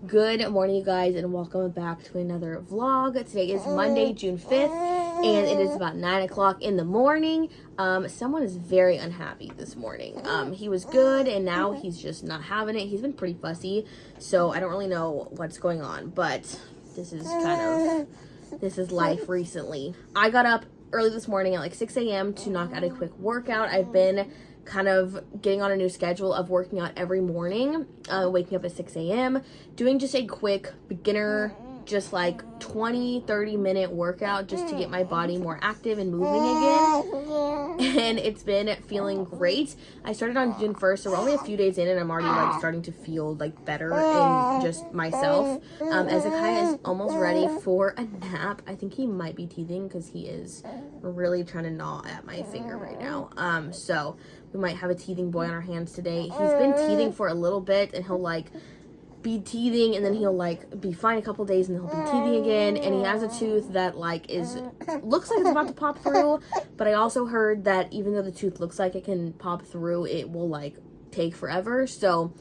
Good morning, you guys, and welcome back to another vlog. Today is Monday, June 5th, and it is about 9 o'clock in the morning. Someone is very unhappy this morning. He was good, and now he's just not having it. He's been pretty fussy, so I don't really know what's going on, but this is life recently. I got up early this morning at like 6 a.m. to knock out a quick workout. I've been kind of getting on a new schedule of working out every morning, waking up at 6 a.m., doing just a quick beginner, just like 20-30 minute workout just to get my body more active and moving again. And it's been feeling great. I started on June 1st, so we're only a few days in, and I'm already like starting to feel like better in just myself. Ezekiah is almost ready for a nap. I think he might be teething because he is really trying to gnaw at my finger right now. So we might have a teething boy on our hands today. He's been teething for a little bit, and he'll like be teething, and then he'll like be fine a couple days, and then he'll be teething again. And he has a tooth that like looks like it's about to pop through, but I also heard that even though the tooth looks like it can pop through, it will like take forever. So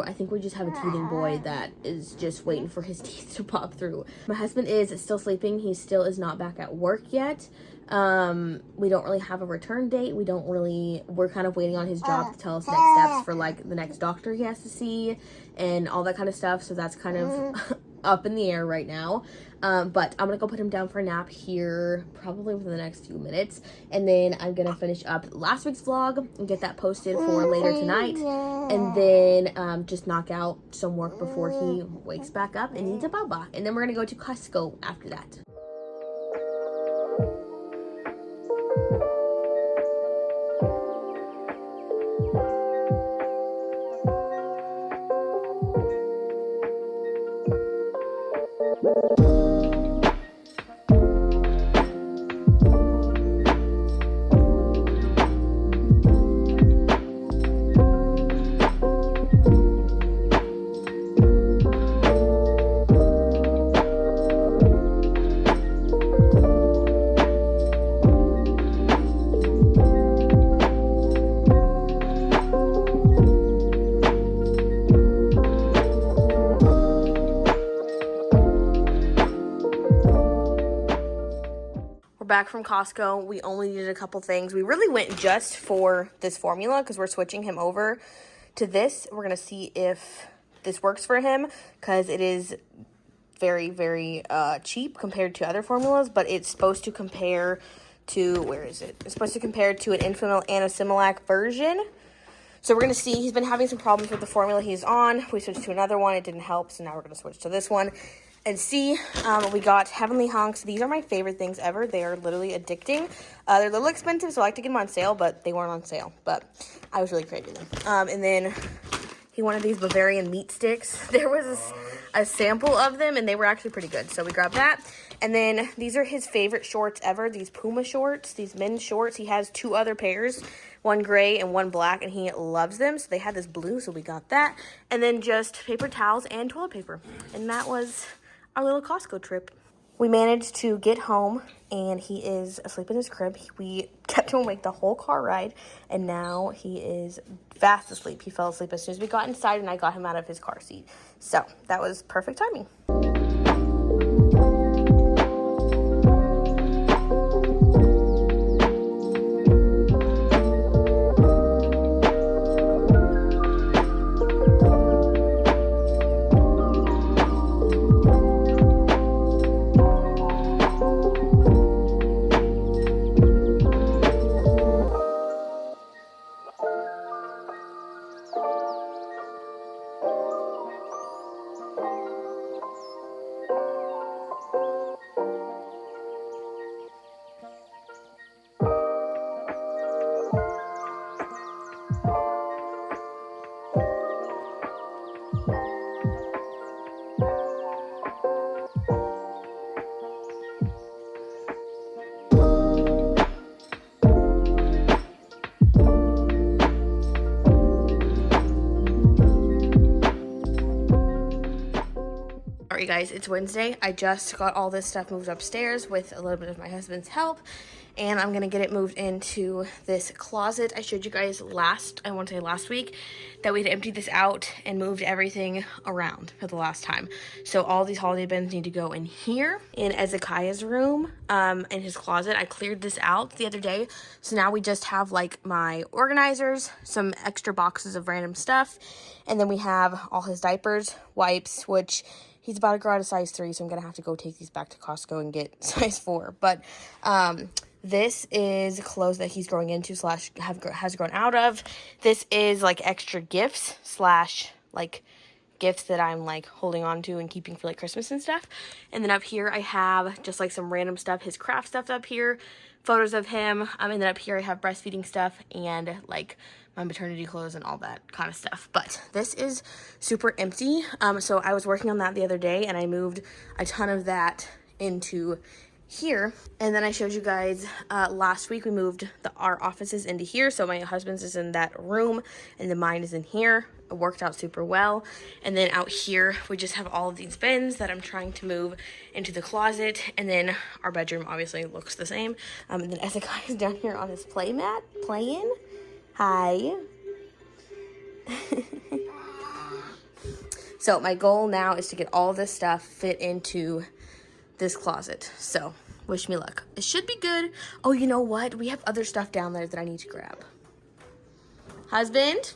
I think we just have a teething boy that is just waiting for his teeth to pop through. My husband is still sleeping. He still is not back at work yet. We don't really have a return date. We're kind of waiting on his job to tell us next steps for like the next doctor he has to see and all that kind of stuff. So that's kind of up in the air right now. But I'm gonna go put him down for a nap here probably within the next few minutes, and then I'm gonna finish up last week's vlog and get that posted for later tonight, and then just knock out some work before he wakes back up and needs a baba, and then we're gonna go to Costco after that. Back from Costco. We only needed a couple things. We really went just for this formula because we're switching him over to this. We're gonna see if this works for him because it is very, very cheap compared to other formulas, but it's supposed to compare to, where is it? It's supposed to compare to an Enfamil and a Similac version. So we're gonna see. He's been having some problems with the formula he's on. We switched to another one. It didn't help, so now we're gonna switch to this one and see. We got Heavenly Hunks. These are my favorite things ever. They are literally addicting. They're a little expensive, so I like to get them on sale, but they weren't on sale. But I was really craving them. And then he wanted these Bavarian meat sticks. There was a sample of them, and they were actually pretty good, so we grabbed that. And then these are his favorite shorts ever, these Puma shorts, these men's shorts. He has two other pairs, one gray and one black, and he loves them. So they had this blue, so we got that. And then just paper towels and toilet paper. And that was our little Costco trip. We managed to get home, and he is asleep in his crib. We kept him awake the whole car ride, and now he is fast asleep. He fell asleep as soon as we got inside, and I got him out of his car seat. So that was perfect timing. Alright guys, it's Wednesday. I just got all this stuff moved upstairs with a little bit of my husband's help, and I'm gonna get it moved into this closet. I showed you guys last week, that we'd emptied this out and moved everything around for the last time. So all these holiday bins need to go in here, in Ezekiah's room, in his closet. I cleared this out the other day, so now we just have like my organizers, some extra boxes of random stuff, and then we have all his diapers, wipes, which he's about to grow out of size 3, so I'm going to have to go take these back to Costco and get size 4. But this is clothes that he's growing into / has grown out of. This is like extra gifts / like gifts that I'm like holding on to and keeping for like Christmas and stuff. And then up here I have just like some random stuff, his craft stuff up here, photos of him. And then up here I have breastfeeding stuff and like my maternity clothes and all that kind of stuff. But this is super empty. So I was working on that the other day and I moved a ton of that into here. And then I showed you guys last week we moved our offices into here. So my husband's is in that room and then mine is in here. It worked out super well. And then out here we just have all of these bins that I'm trying to move into the closet. And then our bedroom obviously looks the same. And then Ezekiah's down here on his play mat playing. Hi. So my goal now is to get all this stuff fit into this closet. So wish me luck. It should be good. Oh, you know what? We have other stuff down there that I need to grab. Husband?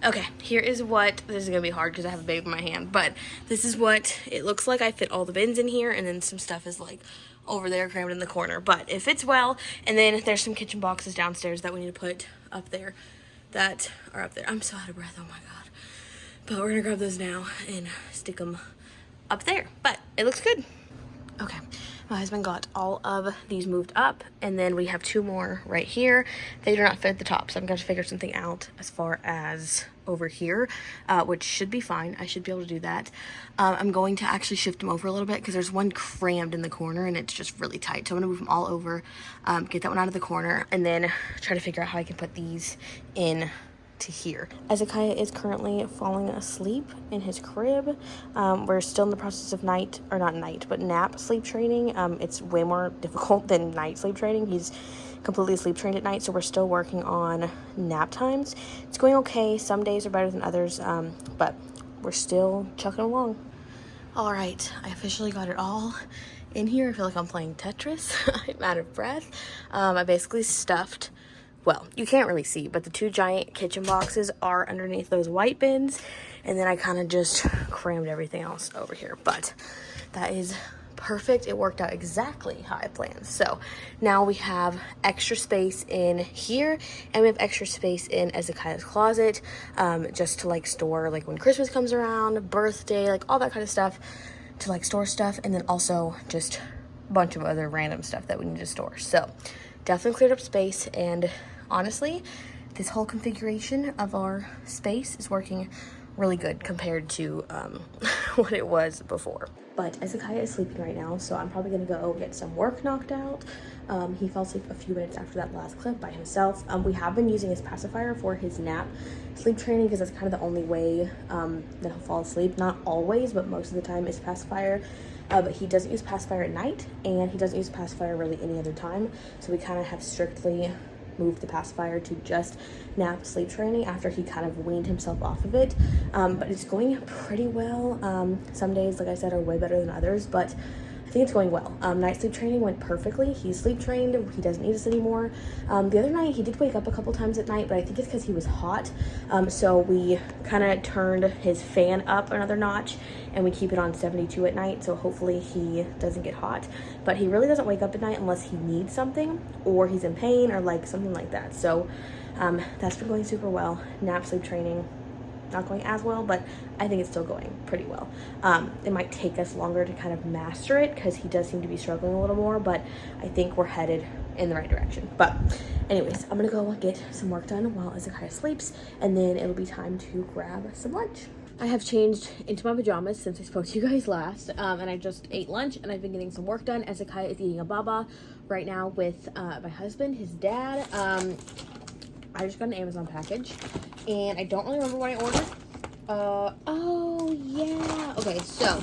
Okay, here is what, this is going to be hard because I have a baby in my hand, but this is what it looks like. I fit all the bins in here, and then some stuff is like over there crammed in the corner, but it fits well. And then there's some kitchen boxes downstairs that we need to put up there that are up there. I'm so out of breath, oh my God. But we're going to grab those now and stick them up there, but it looks good. Okay, my husband got all of these moved up, and then we have 2 more right here. They do not fit at the top, so I'm going to figure something out as far as over here, which should be fine. I should be able to do that. I'm going to actually shift them over a little bit because there's one crammed in the corner and it's just really tight. So I'm going to move them all over, get that one out of the corner, and then try to figure out how I can put these in to here. Ezekiah is currently falling asleep in his crib. We're still in the process of nap sleep training. It's way more difficult than night sleep training. He's completely sleep trained at night, so we're still working on nap times. It's going okay. Some days are better than others, but we're still chucking along. All right, I officially got it all in here. I feel like I'm playing Tetris. I'm out of breath. I basically stuffed, well, you can't really see, but the 2 giant kitchen boxes are underneath those white bins, and then I kind of just crammed everything else over here. But that is perfect. It worked out exactly how I planned. So now we have extra space in here, and we have extra space in Ezekiah's closet, just to like store like when Christmas comes around, birthday, like all that kind of stuff, to like store stuff, and then also just a bunch of other random stuff that we need to store. So definitely cleared up space, and honestly, this whole configuration of our space is working really good compared to what it was before. But Ezekiah is sleeping right now, so I'm probably gonna go get some work knocked out. He fell asleep a few minutes after that last clip by himself. We have been using his pacifier for his nap sleep training because that's kind of the only way that he'll fall asleep. Not always, but most of the time is pacifier. But he doesn't use pacifier at night, and he doesn't use pacifier really any other time. So we kind of have strictly moved the pacifier to just nap sleep training after he kind of weaned himself off of it. But it's going pretty well. Some days, like I said, are way better than others, but I think think it's going well. Night sleep training went perfectly. He's sleep trained. He doesn't need us anymore. The other night, he did wake up a couple times at night, but I think it's because he was hot. So we kind of turned his fan up another notch, and we keep it on 72 at night, so hopefully he doesn't get hot. But he really doesn't wake up at night unless he needs something, or he's in pain, or like something like that. So that's been going super well. Nap sleep training, not going as well, but I think it's still going pretty well. It might take us longer to kind of master it because he does seem to be struggling a little more, but I think we're headed in the right direction. But anyways, I'm gonna go get some work done while Ezekiah sleeps, and then it'll be time to grab some lunch. I have changed into my pajamas since I spoke to you guys last, and I just ate lunch, and I've been getting some work done. Ezekiah is eating a baba right now with my husband, his dad. I just got an Amazon package, and I don't really remember what I ordered. Oh yeah. Okay, so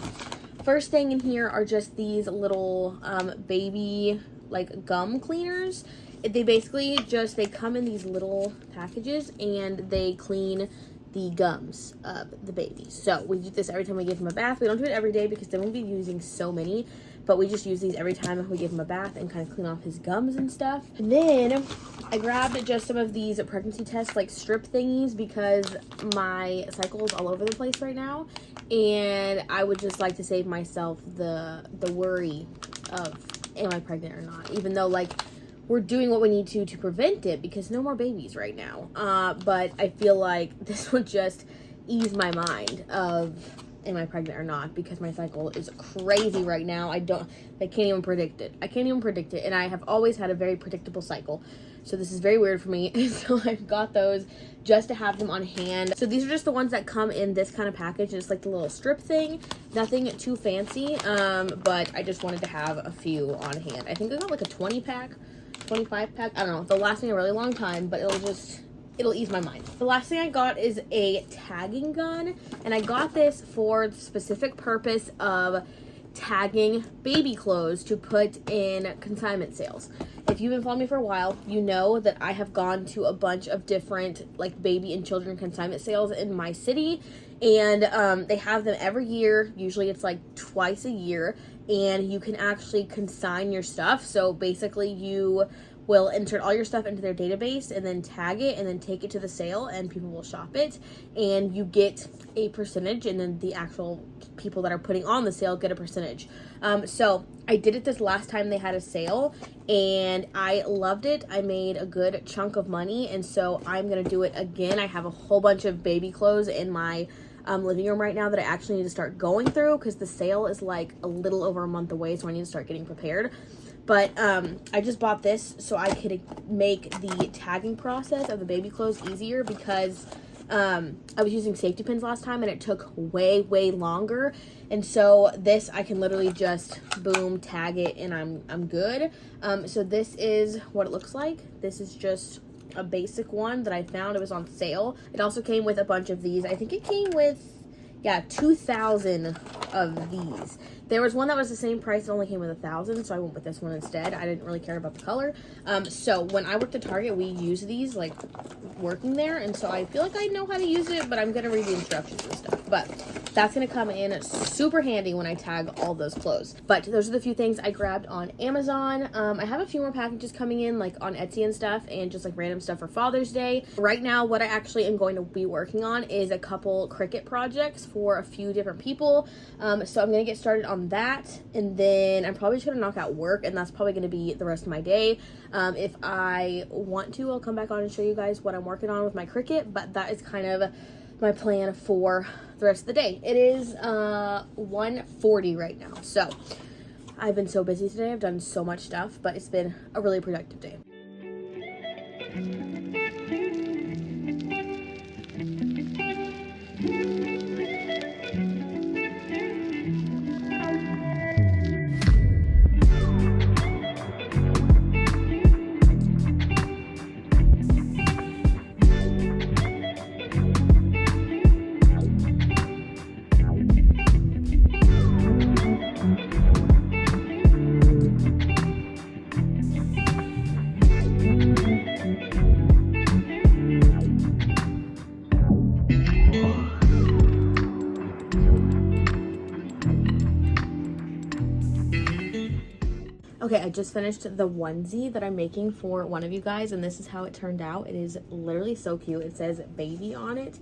first thing in here are just these little baby like gum cleaners. They basically just, they come in these little packages, and they clean the gums of the babies. So we do this every time we give him a bath. We don't do it every day because then we'll be using so many, but we just use these every time we give him a bath and kind of clean off his gums and stuff. And then I grabbed just some of these pregnancy test like strip thingies because my cycle is all over the place right now, and I would just like to save myself the worry of am I pregnant or not, even though like we're doing what we need to prevent it because no more babies right now. But I feel like this would just ease my mind of am I pregnant or not, because my cycle is crazy right now. I can't even predict it. And I have always had a very predictable cycle. So this is very weird for me. And so I've got those just to have them on hand. So these are just the ones that come in this kind of package. It's like the little strip thing. Nothing too fancy. But I just wanted to have a few on hand. I think I got like a 20-pack. 25-pack, I don't know, they'll last me a really long time, but it'll ease my mind. The last thing I got is a tagging gun, and I got this for the specific purpose of tagging baby clothes to put in consignment sales. If you've been following me for a while, you know that I have gone to a bunch of different like baby and children consignment sales in my city, and they have them every year. Usually it's like twice a year, and you can actually consign your stuff. So basically you will insert all your stuff into their database and then tag it and then take it to the sale, and people will shop it, and you get a percentage, and then the actual people that are putting on the sale get a percentage. So I did it this last time they had a sale, and I loved it. I made a good chunk of money, and so I'm gonna do it again. I have a whole bunch of baby clothes in my living room right now that I actually need to start going through because the sale is like a little over a month away, so I need to start getting prepared. But I just bought this so I could make the tagging process of the baby clothes easier because I was using safety pins last time and it took way longer. And so this, I can literally just boom, tag it, and I'm good. So this is what it looks like. This is just a basic one that I found. It was on sale. It also came with a bunch of these. I think it came with, yeah, 2,000 of these. There was one that was the same price. It only came with 1,000, so I went with this one instead. I didn't really care about the color. So when I worked at Target, we used these, like, working there, and so I feel like I know how to use it, but I'm going to read the instructions and stuff. But that's going to come in super handy when I tag all those clothes. But those are the few things I grabbed on Amazon. I have a few more packages coming in, like, on Etsy and stuff, and just, like, random stuff for Father's Day. Right now, what I actually am going to be working on is a couple Cricut projects for a few different people. So I'm going to get started on that, and then I'm probably just going to knock out work, and that's probably going to be the rest of my day. If I want to, I'll come back on and show you guys what I'm working on with my Cricut, but that is kind of my plan for the rest of the day. It is 1:40 right now, so I've been so busy today. I've done so much stuff, but it's been a really productive day. Okay, I just finished the onesie that I'm making for one of you guys, and this is how it turned out. It is literally so cute. It says baby on it,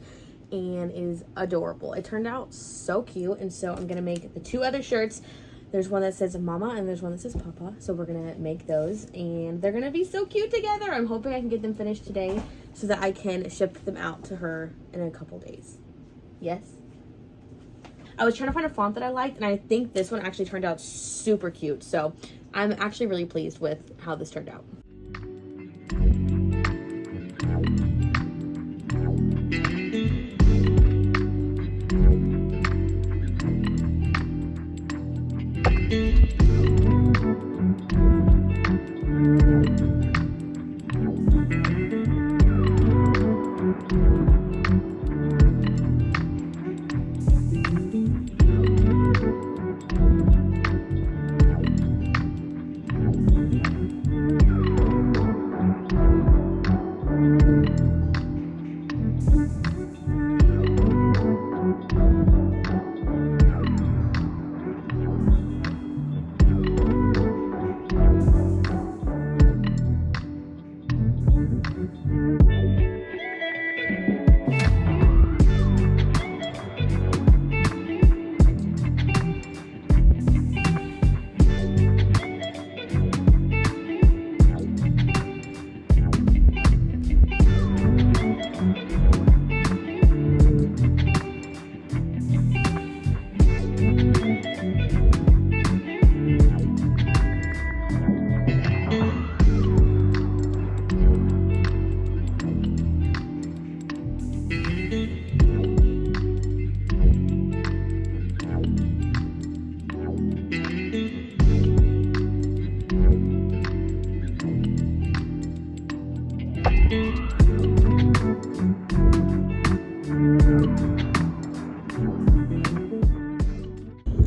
and it is adorable. It turned out so cute, and so I'm gonna make the 2 other shirts. There's one that says mama, and there's one that says papa, so we're gonna make those, and they're gonna be so cute together. I'm hoping I can get them finished today so that I can ship them out to her in a couple days. Yes? I was trying to find a font that I liked, and I think this one actually turned out super cute, so I'm actually really pleased with how this turned out.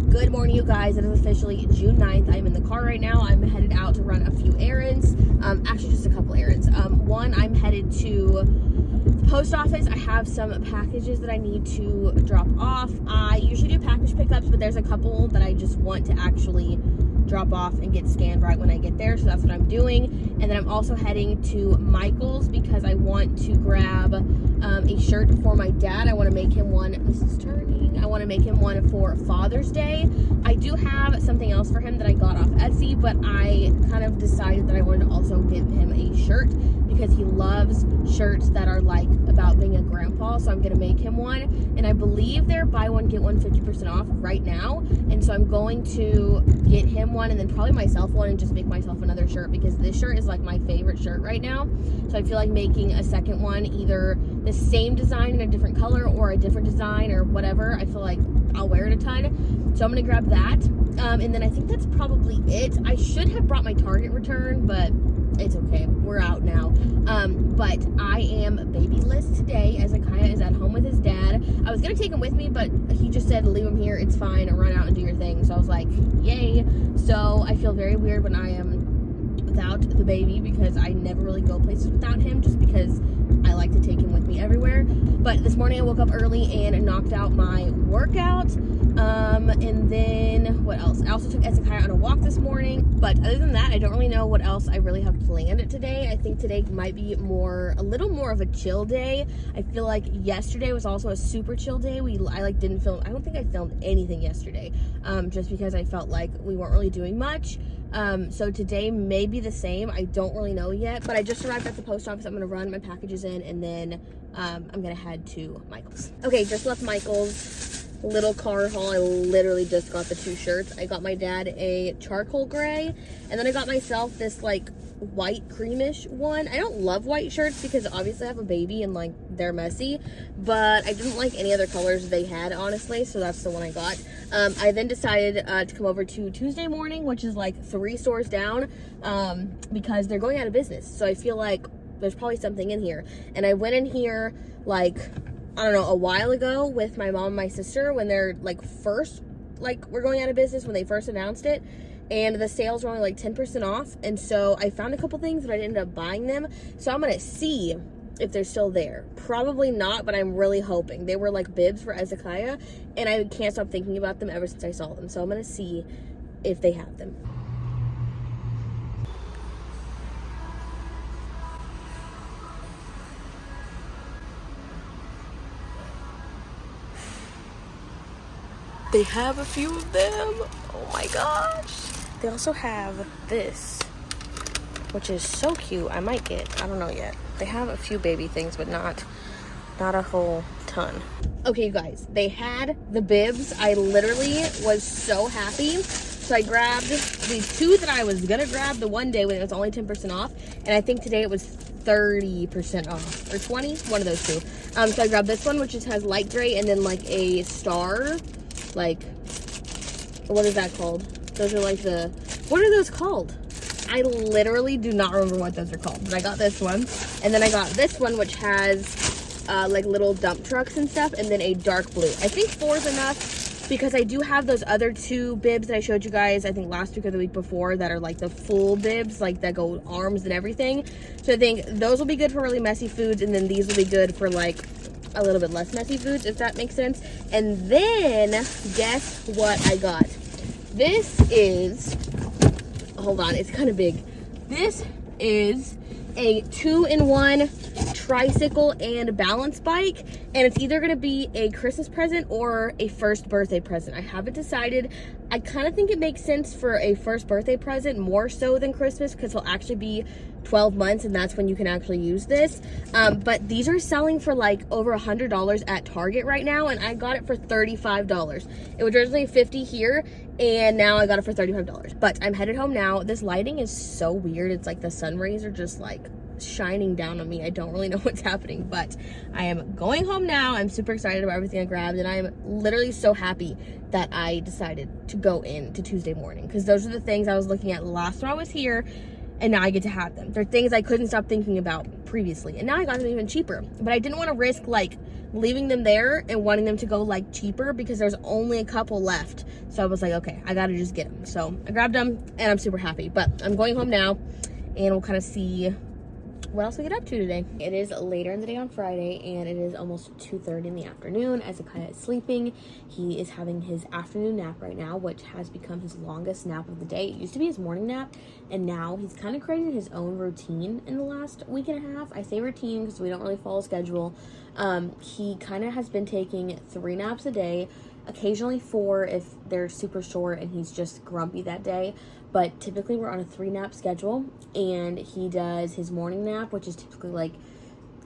Good morning, you guys. It is officially June 9th. I'm in the car right now. I'm headed out to run a few errands. Actually, just a couple errands. One, I'm headed to the post office. I have some packages that I need to drop off. I usually do package pickups, but there's a couple that I just want to actually drop off and get scanned right when I get there, so that's what I'm doing. And then I'm also heading to Michael's because I want to grab a shirt for my dad. I want to make him one. This is turning. I want to make him one for Father's Day. I do have something else for him that I got off Etsy, but I kind of decided that I wanted to also give him a shirt because he loves shirts that are like about being a grandpa, so I'm gonna make him one. And I believe they're buy one get one 50% off right now, and so I'm going to get him one and then probably myself one and just make myself another shirt because this shirt is like my favorite shirt right now. So I feel like making a second one, either the same design in a different color or a different design or whatever. I feel like I'll wear it a ton, so I'm gonna grab that. And then I think that's probably it. I should have brought my Target return, but it's okay, we're out now. But I am babyless today as Akaya is at home with his dad. I was gonna take him with me, but he just said leave him here, it's fine, run out and do your thing. So I was like, yay. So I feel very weird when I am without the baby because I never really go places without him just because I like to take him with me everywhere. But this morning I woke up early and knocked out my workout. And then what else? I also took Ezekiah on a walk this morning. But other than that, I don't really know what else I really have planned today. I think today might be a little more of a chill day. I feel like yesterday was also a super chill day. I didn't film. I don't think I filmed anything yesterday, just because I felt like we weren't really doing much. So today may be the same. I don't really know yet, but I just arrived at the post office. I'm gonna run my packages in, and then I'm gonna head to Michael's. Okay, just left Michael's. Little car haul. I literally just got the 2 shirts. I got my dad a charcoal gray, and then I got myself this like white creamish one. I don't love white shirts because obviously I have a baby and like they're messy, but I didn't like any other colors they had, honestly, so that's the one I got. I then decided to come over to Tuesday Morning, which is like 3 stores down, because they're going out of business, so I feel like there's probably something in here. And I went in here like, I don't know, a while ago with my mom and my sister when they're like first, like we're going out of business when they first announced it, and the sales were only like 10% off. And so I found a couple things, but I didn't end up buying them. So I'm gonna see if they're still there. Probably not, but I'm really hoping. They were like bibs for Ezekiah, and I can't stop thinking about them ever since I saw them. So I'm gonna see if they have them. They have a few of them. Oh my gosh. They also have this, which is so cute. I might get, I don't know yet. They have a few baby things, but not a whole ton. Okay, you guys, they had the bibs. I literally was so happy. So I grabbed these two that I was gonna grab the one day when it was only 10% off. And I think today it was 30% off, or 20, one of those two. So I grabbed this one, which just has light gray and then like a star, like, what is that called? Those are like the, what are those called? I literally do not remember what those are called, but I got this one. And then I got this one, which has like little dump trucks and stuff, and then a dark blue. I think 4 is enough because I do have those other 2 bibs that I showed you guys, I think last week or the week before, that are like the full bibs, like that go arms and everything. So I think those will be good for really messy foods, and then these will be good for like a little bit less messy foods, if that makes sense. And then guess what I got? This is, hold on, it's kind of big. This is a 2-in-1 tricycle and balance bike, and it's either gonna be a Christmas present or a first birthday present. I haven't decided. I kind of think it makes sense for a first birthday present more so than Christmas, because it'll actually be 12 months and that's when you can actually use this. But these are selling for like over $100 at Target right now, and I got it for $35. It was originally $50 here, and now I got it for $35. But I'm headed home now. This lighting is so weird. It's like the sun rays are just like shining down on me. I don't really know what's happening, but I am going home now. I'm super excited about everything I grabbed, and I'm literally so happy that I decided to go into Tuesday morning, because those are the things I was looking at last time I was here, and now I get to have them. They're things I couldn't stop thinking about previously, and now I got them even cheaper. But I didn't want to risk like leaving them there and wanting them to go like cheaper, because there's only a couple left. So I was like, okay, I gotta just get them. So I grabbed them and I'm super happy. But I'm going home now, and we'll kind of see what else we get up to today. It is later in the day on Friday, and it is almost 2:30 in the afternoon as Akaya is sleeping. He is having his afternoon nap right now, which has become his longest nap of the day. It used to be his morning nap, and now he's kind of created his own routine in the last week and a half. I say routine because we don't really follow schedule. He kind of has been taking 3 naps a day, occasionally 4 if they're super short and he's just grumpy that day. But typically we're on a 3-nap schedule, and he does his morning nap, which is typically like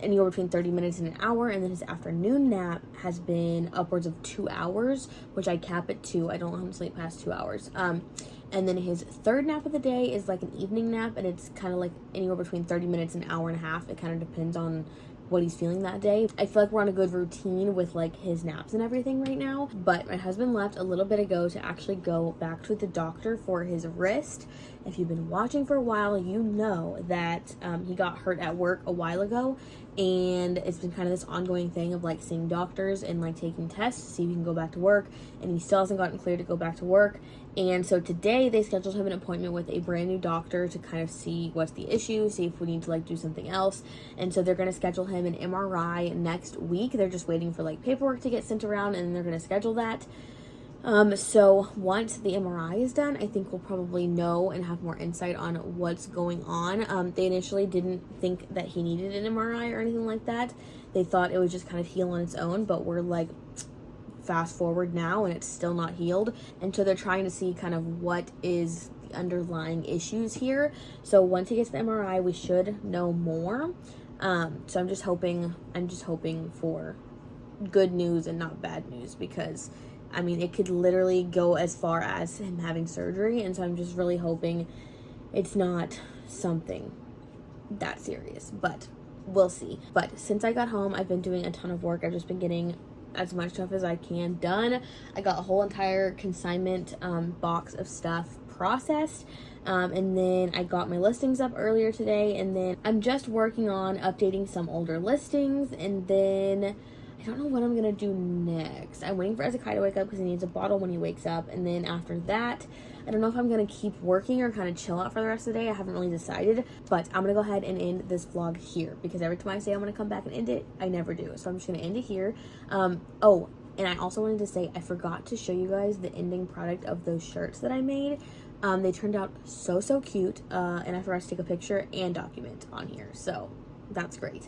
anywhere between 30 minutes and an hour, and then his afternoon nap has been upwards of 2 hours, which I cap at 2. I don't let him sleep past 2 hours. And then his 3rd nap of the day is like an evening nap, and it's kind of like anywhere between 30 minutes and an hour and a half. It kind of depends on what he's feeling that day. I feel like we're on a good routine with like his naps and everything right now. But my husband left a little bit ago to actually go back to the doctor for his wrist. If you've been watching for a while, you know that he got hurt at work a while ago, and it's been kind of this ongoing thing of like seeing doctors and like taking tests to see if he can go back to work, and he still hasn't gotten cleared to go back to work. And so today they scheduled him an appointment with a brand new doctor to kind of see what's the issue, see if we need to like do something else. And so they're going to schedule him an MRI next week. They're just waiting for like paperwork to get sent around, and they're going to schedule that. So once the MRI is done, I think we'll probably know and have more insight on what's going on. They initially didn't think that he needed an MRI or anything like that. They thought it would just kind of heal on its own, but we're like fast forward now and it's still not healed. And so they're trying to see kind of what is the underlying issues here. So once he gets the MRI, we should know more. So I'm just hoping for good news and not bad news, because I mean, it could literally go as far as him having surgery, and so I'm just really hoping it's not something that serious, but we'll see. But since I got home, I've been doing a ton of work. I've just been getting as much stuff as I can done. I got a whole entire consignment box of stuff processed, and then I got my listings up earlier today, and then I'm just working on updating some older listings, and then I don't know what I'm gonna do next. I'm waiting for Ezekiel to wake up because he needs a bottle when he wakes up. And then after that, I don't know if I'm gonna keep working or kind of chill out for the rest of the day. I haven't really decided, but I'm gonna go ahead and end this vlog here, because every time I say I'm gonna come back and end it, I never do. So I'm just gonna end it here. Oh, and I also wanted to say, I forgot to show you guys the ending product of those shirts that I made. They turned out so cute, and I forgot to take a picture and document on here. So that's great.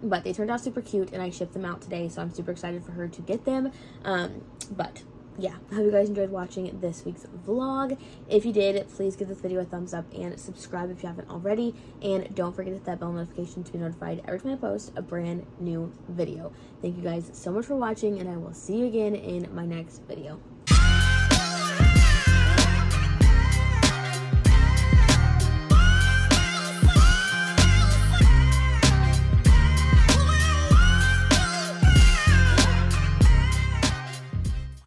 But they turned out super cute, and I shipped them out today, so I'm super excited for her to get them. But yeah, I hope you guys enjoyed watching this week's vlog. If you did, please give this video a thumbs up and subscribe if you haven't already. And don't forget to hit that bell notification to be notified every time I post a brand new video. Thank you guys so much for watching, and I will see you again in my next video.